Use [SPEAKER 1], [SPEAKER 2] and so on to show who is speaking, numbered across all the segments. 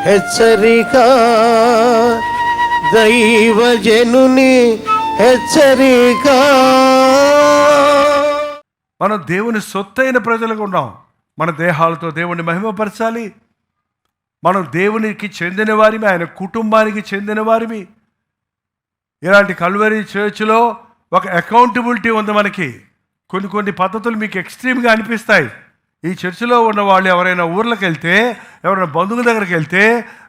[SPEAKER 1] హెచ్చరిక, దైవజనుని హెచ్చరిక.
[SPEAKER 2] మనం దేవుని సొత్తైన ప్రజలుగా ఉన్నాం. మన దేహాలతో దేవుణ్ణి మహిమపరచాలి. మనం దేవునికి చెందిన వారిమి, ఆయన కుటుంబానికి చెందిన వారిమి. ఇలాంటి కల్వరీ చర్చ్లో ఒక అకౌంటబిలిటీ ఉంది మనకి. కొన్ని పద్ధతులు మీకు ఎక్స్ట్రీమ్గా అనిపిస్తాయి. ఈ చర్చిలో ఉన్న వాళ్ళు ఎవరైనా ఊర్లకు వెళ్తే, ఎవరైనా బంధువుల దగ్గరికి వెళ్తే,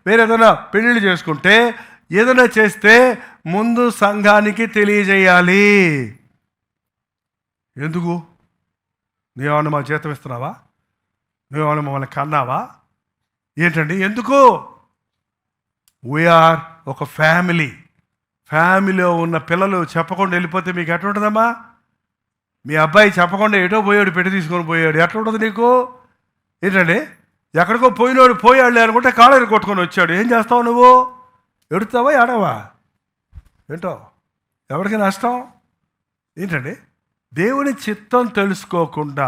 [SPEAKER 2] వేరే ఏదైనా పెళ్ళిళ్ళు చేసుకుంటే, ఏదైనా చేస్తే ముందు సంఘానికి తెలియజేయాలి. ఎందుకు? నువ్వేమన్నా మా జీతం ఇస్తున్నావా? నువ్వేమన్నా మమ్మల్ని కన్నావా? ఏంటండి ఎందుకు? వీఆర్ ఒక ఫ్యామిలీలో ఉన్న పిల్లలు చెప్పకుండా వెళ్ళిపోతే మీకు ఎట్లా ఉంటుందమ్మా? మీ అబ్బాయి చెప్పకుండా ఎటో పోయాడు, పెట్టి తీసుకొని పోయాడు, ఎట్లా ఉంటుంది నీకు? ఏంటండి ఎక్కడికో పోయాడు అనుకుంటే కాళ్ళని కొట్టుకొని వచ్చాడు. ఏం చేస్తావు నువ్వు? ఎడుతావా ఏడవా? ఏంటో ఎవరికి నష్టం? ఏంటండి దేవుని చిత్తం తెలుసుకోకుండా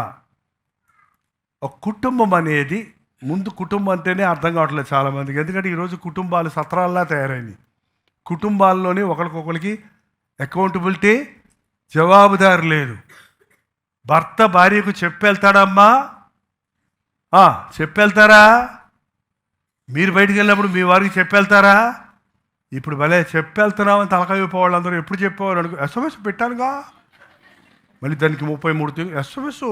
[SPEAKER 2] ఒక కుటుంబం అనేది, ముందు కుటుంబం అంటేనే అర్థం కావట్లేదు చాలామందికి. ఎందుకంటే ఈరోజు కుటుంబాలు సత్రాల్లా తయారైనాయి. కుటుంబాల్లోనే ఒకరికొకరికి అకౌంటబిలిటీ, జవాబుదారు లేదు. భర్త భార్యకు చెప్పెళ్తాడమ్మా, చెప్పెళ్తారా? మీరు బయటికి వెళ్ళినప్పుడు మీ వారికి చెప్పెళ్తారా? ఇప్పుడు భలే చెప్పెళ్తున్నామని తలకాయ వాళ్ళందరూ ఎప్పుడు చెప్పేవారు అనుకో, ఎస్ఎంఎస్ పెట్టానుగా, మళ్ళీ దానికి 33 ఎస్ఎంఎస్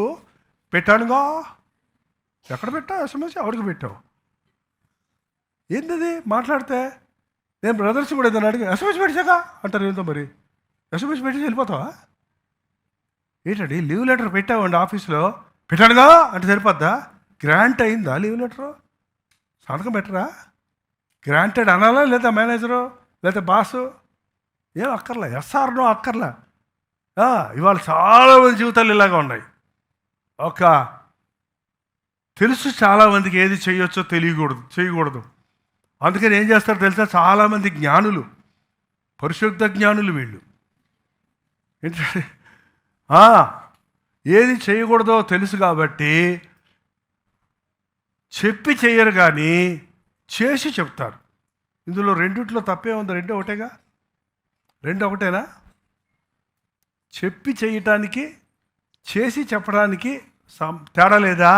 [SPEAKER 2] పెట్టానుగా. ఎక్కడ పెట్టావు ఎస్ఎంఎస్? ఎవరికి పెట్టావు? ఏంటది మాట్లాడితే? నేను బ్రదర్స్ కూడా ఏదైనా అడిగి ఎస్ఎంఎస్ పెట్టాగా అంటారు. ఏంటో మరి ఎస్ఎంఎస్ పెట్టి వెళ్ళిపోతావా? ఏంటండి లీవ్ లెటర్ పెట్టావండి ఆఫీస్లో, పెట్టానుగా అంటే సరిపోద్దా? గ్రాంట్ అయిందా లీవ్ లెటరు? సంతకం పెట్టరా? గ్రాంటెడ్ అనాలా లేదా మేనేజరు లేదా బాసు? ఏం అక్కర్లే, ఎస్ఆర్నో అక్కర్లే. ఇవాళ చాలామంది జీవితాలు ఇలాగా ఉన్నాయి. తెలుసు చాలామందికి ఏది చేయొచ్చో చేయకూడదు. అందుకని ఏం చేస్తారో తెలుసా? చాలామంది జ్ఞానులు, పరిశుద్ధ జ్ఞానులు వీళ్ళు ఏంటంటే ఏది చేయకూడదో తెలుసు కాబట్టి చెప్పి చేయరు, కానీ చేసి చెప్తారు. ఇందులో రెండిట్లో తప్పే ఉంది? రెండు ఒకటేనా? చెప్పి చేయటానికి, చేసి చెప్పడానికి తేడా లేదా?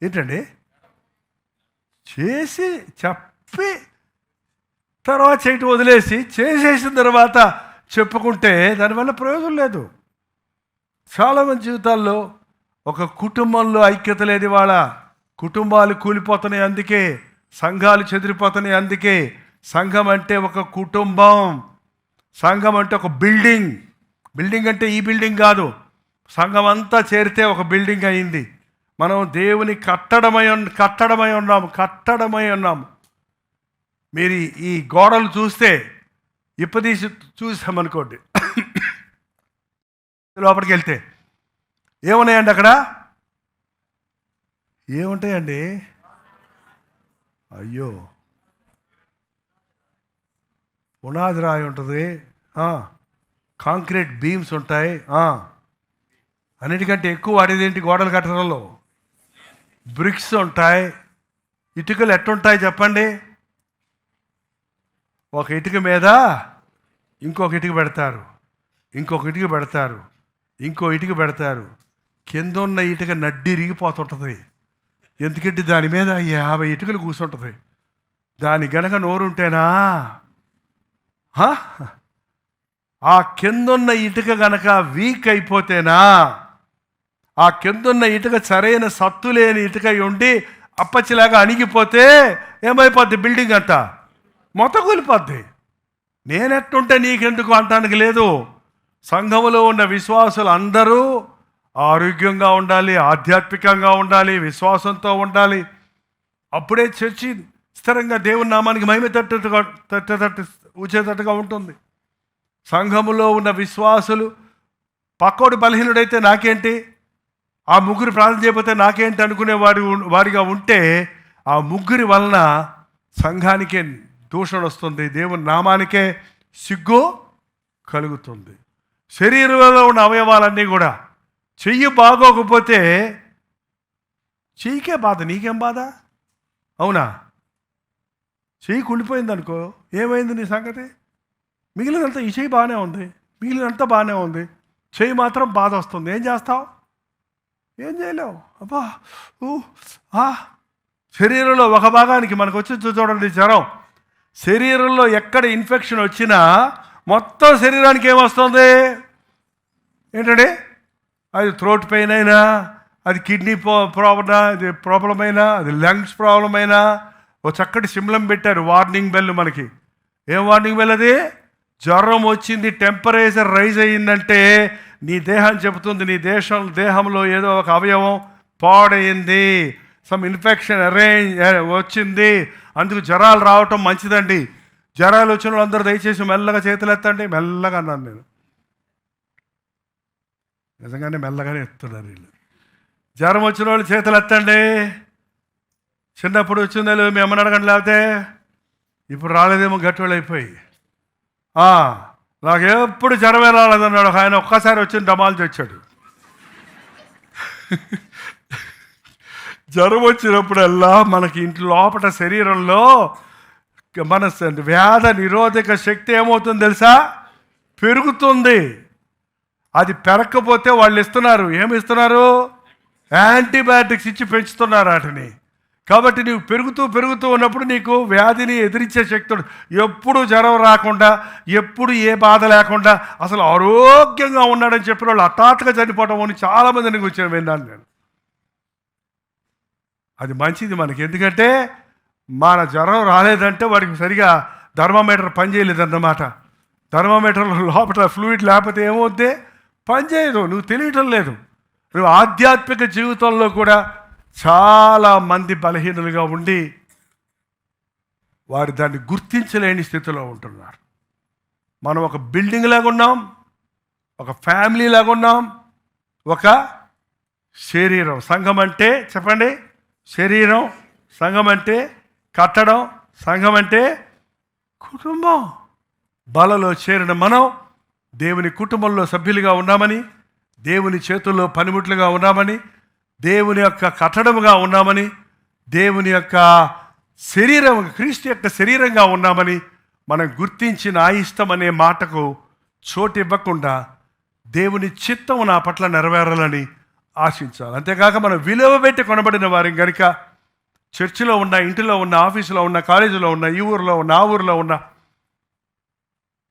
[SPEAKER 2] ఏంటండి చేసి చెప్పి తర్వాత చేయటం వదిలేసి చేసేసిన తర్వాత చెప్పుకుంటే దానివల్ల ప్రయోజనం లేదు. చాలామంది జీవితాల్లో ఒక కుటుంబంలో ఐక్యత లేదు. వాళ్ళ కుటుంబాలు కూలిపోతున్నాయి, అందుకే సంఘాలు చెదిరిపోతున్నాయి. అందుకే సంఘం అంటే ఒక కుటుంబం, సంఘం అంటే ఒక బిల్డింగ్ అంటే ఈ బిల్డింగ్ కాదు, సంఘం అంతా చేరితే ఒక బిల్డింగ్ అయింది. మనం దేవుని కట్టడమై ఉన్నాము. మీరు ఈ గోడలు చూస్తే ఇప్పదీసి చూసామనుకోండి, లోపలికి వెళ్తే ఏమున్నాయండి? అక్కడ ఏముంటాయండి? అయ్యో, పునాది రాయి ఉంటుంది, కాంక్రీట్ బీమ్స్ ఉంటాయి. అన్నిటికంటే ఎక్కువ వాడేది ఏంటి గోడలు కట్టడంలో? బ్రిక్స్ ఉంటాయి. ఇటుకలు ఎట్టుంటాయి చెప్పండి? ఒక ఇటుక మీద ఇంకొక ఇటుక పెడతారు, ఇంకొక ఇటుక పెడతారు, ఇంకో ఇటుక పెడతారు. కింద ఉన్న ఇటుక నడ్డి ఇరిగిపోతుంటుంది. ఎందుకంటే దాని మీద 50 ఇటుకలు కూర్చుంటుంది. దాని గనక నోరుంటేనా, ఆ కిందున్న ఇటుక గనక వీక్ అయిపోతేనా, ఆ కిందున్న ఇటుక సరైన సత్తు లేని ఇటుక ఉండి అప్పచ్చిలాగా అణిగిపోతే ఏమైపోద్ది? బిల్డింగ్ అంతా మొత్తం కూలిపోద్ది. నేనెట్టుంటే నీకెందుకు అంటానికి లేదు. సంఘములో ఉన్న విశ్వాసులు అందరూ ఆరోగ్యంగా ఉండాలి, ఆధ్యాత్మికంగా ఉండాలి, విశ్వాసంతో ఉండాలి. అప్పుడే చర్చి స్థిరంగా దేవుని నామానికి మహిమ వచ్చేటట్టుగా ఉంటుంది. సంఘములో ఉన్న విశ్వాసులు పక్కోడు బలహీనుడైతే నాకేంటి, ఆ ముగ్గురు ప్రార్థన చేయకపోతే నాకేంటి అనుకునే వారిగా ఉంటే ఆ ముగ్గురి వలన సంఘానికే దూషణ వస్తుంది, దేవుని నామానికే సిగ్గు కలుగుతుంది. శరీరంలో ఉన్న అవయవాలన్నీ కూడా, చెయ్యి బాగోకపోతే చెయ్యికే బాధ, నీకేం బాధ? అవునా? చెయ్యి కుళ్ళిపోయింది అనుకో, ఏమైంది నీ సంగతి? మిగిలినంతా ఈ చెయ్యి బాగానే ఉంది, మిగిలినంతా బాగానే ఉంది, చెయ్యి మాత్రం బాధ వస్తుంది. ఏం చేస్తావు? ఏం చేయలేవు. అబ్బా శరీరంలో ఒక భాగానికి మనకు వచ్చి చూడండి జ్వరం, శరీరంలో ఎక్కడ ఇన్ఫెక్షన్ వచ్చినా మొత్తం శరీరానికి ఏమొస్తుంది? ఏంటండి? అది థ్రోట్ పెయిన్ అయినా, అది కిడ్నీ ప్రాబ్లం అయినా, అది లంగ్స్ ప్రాబ్లం అయినా, ఓ చక్కటి సింబలం పెట్టారు, వార్నింగ్ బెల్. మనకి ఏం వార్నింగ్ బెల్ అది? జ్వరం వచ్చింది, టెంపరేచర్ రైజ్ అయ్యిందంటే నీ దేహం చెబుతుంది, నీ దేహంలో ఏదో ఒక అవయవం పాడైంది, సమ్ ఇన్ఫెక్షన్ వచ్చింది, అందుకు జ్వరాలు రావటం మంచిదండి. జ్వరాలు వచ్చిన వాళ్ళందరూ దయచేసి మెల్లగా చేతులు ఎత్తండి. మెల్లగా అన్నాను నేను, నిజంగానే మెల్లగానే ఎత్తున్నారు వీళ్ళు. జ్వరం వచ్చిన వాళ్ళు చేతులు ఎత్తండి. చిన్నప్పుడు వచ్చిందో మీ అమ్మని అడగండి, లేకపోతే ఇప్పుడు రాలేదేమో, గట్టివాళ్ళు అయిపోయి. నాకు ఎప్పుడు జ్వరమే రాలేదన్నాడు ఆయన, ఒక్కసారి వచ్చి డమాలు తెచ్చాడు. జ్వరం వచ్చినప్పుడల్లా మనకి ఇంట్లో లోపల శరీరంలో మన వ్యాధ నిరోధక శక్తి ఏమవుతుంది తెలుసా? పెరుగుతుంది. అది పెరగకపోతే వాళ్ళు ఇస్తున్నారు, ఏమి ఇస్తున్నారు? యాంటీబయాటిక్స్ ఇచ్చి పెంచుతున్నారు వాటిని. కాబట్టి నీవు పెరుగుతూ ఉన్నప్పుడు నీకు వ్యాధిని ఎదిరించే శక్తి, ఎప్పుడు జ్వరం రాకుండా, ఎప్పుడు ఏ బాధ లేకుండా అసలు ఆరోగ్యంగా ఉన్నాడని చెప్పిన వాళ్ళు హఠాత్తుగా చనిపోవడం అని చాలామంది నీకు వచ్చాను, విన్నాను నేను. అది మంచిది మనకి, ఎందుకంటే మన జ్వరం రాలేదంటే వాడికి సరిగా థర్మామీటర్ పనిచేయలేదన్నమాట. థర్మామీటర్లో లోపల ఫ్లూయిడ్ లేకపోతే ఏమవుద్ది? పనిచేయదు. నువ్వు తెలియటం లేదు. నువ్వు ఆధ్యాత్మిక జీవితంలో కూడా చాలామంది బలహీనులుగా ఉండి వారు దాన్ని గుర్తించలేని స్థితిలో ఉంటున్నారు. మనం ఒక బిల్డింగ్ లాగా ఉన్నాం, ఒక ఫ్యామిలీ లాగా ఉన్నాం, ఒక శరీరం. సంఘం అంటే చెప్పండి, శరీరం. సంఘం అంటే కట్టడం. సంఘం అంటే కుటుంబం. బలలో చేరిన మనం దేవుని కుటుంబంలో సభ్యులుగా ఉన్నామని, దేవుని చేతుల్లో పనిముట్లుగా ఉన్నామని, దేవుని యొక్క కట్టడముగా ఉన్నామని, దేవుని యొక్క శరీరం, క్రీస్తు యొక్క శరీరంగా ఉన్నామని మనం గుర్తించి నా ఇష్టం అనే మాటకు చోటు ఇవ్వకుండా దేవుని చిత్తం నా పట్ల నెరవేరాలని ఆశించాలి. అంతేకాక మనం విలువ పెట్టి కొనబడిన వారి కనుక చర్చిలో ఉన్న, ఇంటిలో ఉన్న, ఆఫీసులో ఉన్న, కాలేజీలో ఉన్న, ఈ ఊరిలో ఉన్న, ఆ ఊరిలో ఉన్న,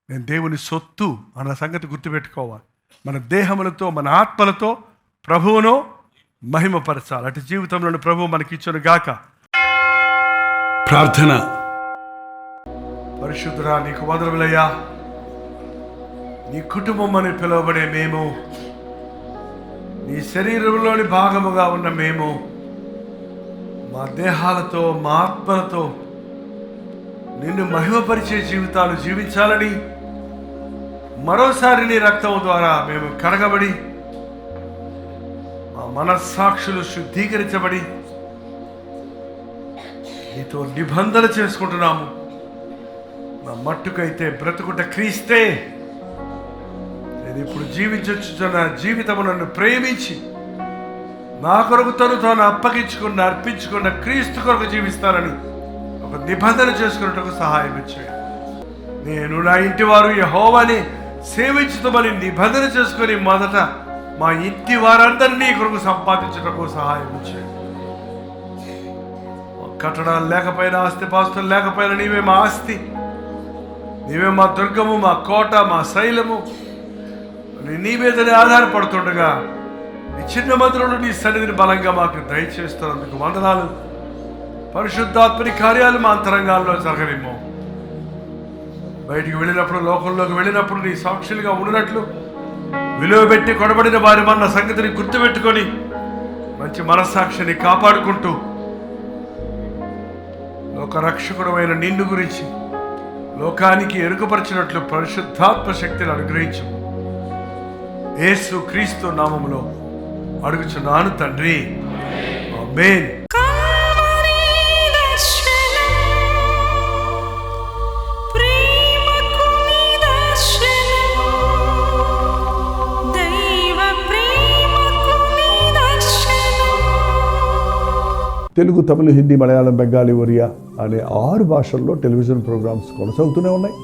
[SPEAKER 2] నేను దేవుని సొత్తు అన్న సంగతి గుర్తుపెట్టుకోవాలి. మన దేహములతో, మన ఆత్మలతో ప్రభువును మహిమపరచాలి. అటు జీవితంలో ప్రభువు మనకిచ్చును గాక. ప్రార్థన. పరిశుద్ధుడా, నీకు వందనములయ్యా. నీ కుటుంబం అని పిలువబడే మేము, నీ శరీరంలోని భాగముగా ఉన్న మేము, మా దేహాలతో, మా ఆత్మలతో నిన్ను మహిమపరిచే జీవితాలు జీవించాలని మరోసారి నీ రక్తం ద్వారా మేము కడగబడి, మా మనస్సాక్షులు శుద్ధీకరించబడి నీతో నిబంధన చేసుకుంటున్నాము. నా మట్టుకైతే బ్రతుకుట క్రీస్తే. నేను ఇప్పుడు జీవించుచున్న జీవితము నన్ను ప్రేమించి నా కొరకు తాను అర్పించుకున్న క్రీస్తు కొరకు జీవిస్తానని ఒక నిబంధన చేసుకున్నట్టుకు సహాయం ఇచ్చాడు. నేను నా ఇంటి వారు యెహోవాని సేవించుతామని నిబంధన చేసుకొని మొదట మా ఇంటి వారందరినీ కొరకు సంపాదించటకు సహాయం ఇచ్చాడు. కట్టడాలు లేకపోయినా, ఆస్తిపాస్తులు లేకపోయినా నీవే మా ఆస్తి, నీవే మా దుర్గము, మా కోట, మా శైలము. నీ మీదనే ఆధారపడుతుండగా ఈ చిన్న మందిరంలో నీ సన్నిధిని బలంగా మాకు దయచేస్తున్నందుకు వందనాలు. పరిశుద్ధాత్మని కార్యాలు మా అంతరంగాల్లో జరగనిమ్మో. బయటికి వెళ్ళినప్పుడు, లోకంలోకి వెళ్ళినప్పుడు నీ సాక్షులుగా ఉండినట్లు విలువ పెట్టి కొనబడిన వారి మన సంగతిని గుర్తుపెట్టుకొని మంచి మనస్సాక్షిని కాపాడుకుంటూ లోకరక్షకుడు అయిన నిన్ను గురించి లోకానికి ఎరుకపరిచినట్లు పరిశుద్ధాత్మ శక్తిని అనుగ్రహించు. యేసు క్రీస్తు నామములో అడుగుచున్నాను తండ్రి, ఆమేన్.
[SPEAKER 3] తెలుగు, తమిళ, హిందీ, మలయాళం, బెంగాలీ, ఒరియా అనే 6 భాషల్లో టెలివిజన్ ప్రోగ్రామ్స్ కొనసాగుతూనే ఉన్నాయి.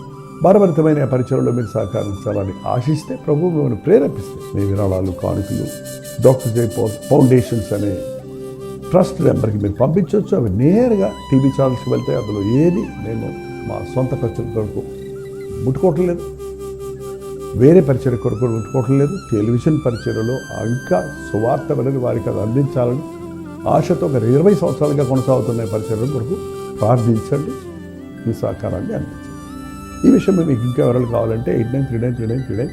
[SPEAKER 3] భారభరితమైన పరిచయంలో మీరు సహకరించాలని ఆశిస్తే, ప్రభు మిమ్మల్ని ప్రేరేపిస్తే మీ విరాళాలు, కానుకలు డాక్టర్ జై పాల్ ఫౌండేషన్స్ అనే ట్రస్ట్ నెంబర్కి మీరు పంపించవచ్చు. అవి నేరుగా టీవీ ఛానల్స్కి వెళ్తాయి. అందులో ఏది నేను మా సొంత పరిచయం కొరకు ముట్టుకోవటం లేదు, వేరే పరిచయం కొరకు ముట్టుకోవటం లేదు. టెలివిజన్ పరిచయలో ఇంకా సువార్త వెళ్ళని వారికి అది అందించాలని ఆశతో ఒక 20 సంవత్సరాలుగా కొనసాగుతున్న పరిచయం కొరకు ప్రార్థించండి, మీ సహకారాన్ని అందించండి. ఈ విషయంలో మీకు ఇంకా వివరాలు కావాలంటే 89393939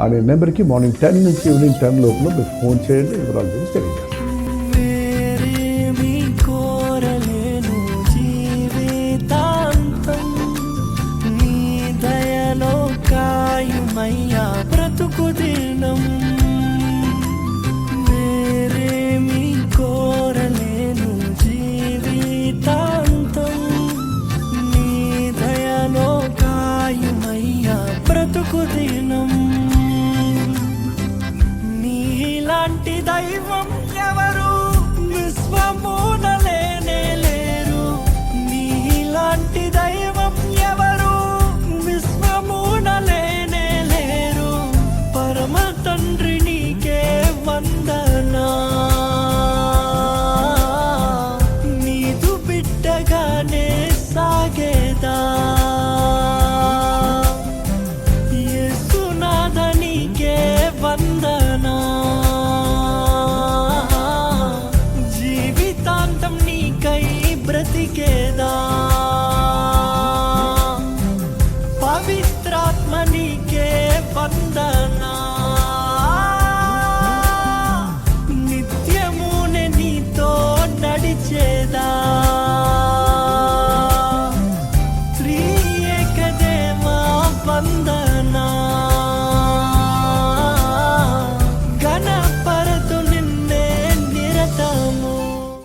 [SPEAKER 3] అనే నెంబర్కి మార్నింగ్ 10 నుంచి ఈవినింగ్ 10 లోపల మీరు ఫోన్ చేయండి. వివరాలు గురించి తెలియజేస్తాను.
[SPEAKER 4] బ్రతుకు దినం వేరేమి కోరలేను జీవితాంతం, నీ దయలో కాయుమయ్యా బ్రతుకు దినం. నీలాంటి దైవం ఎవరు విశ్వమూనలే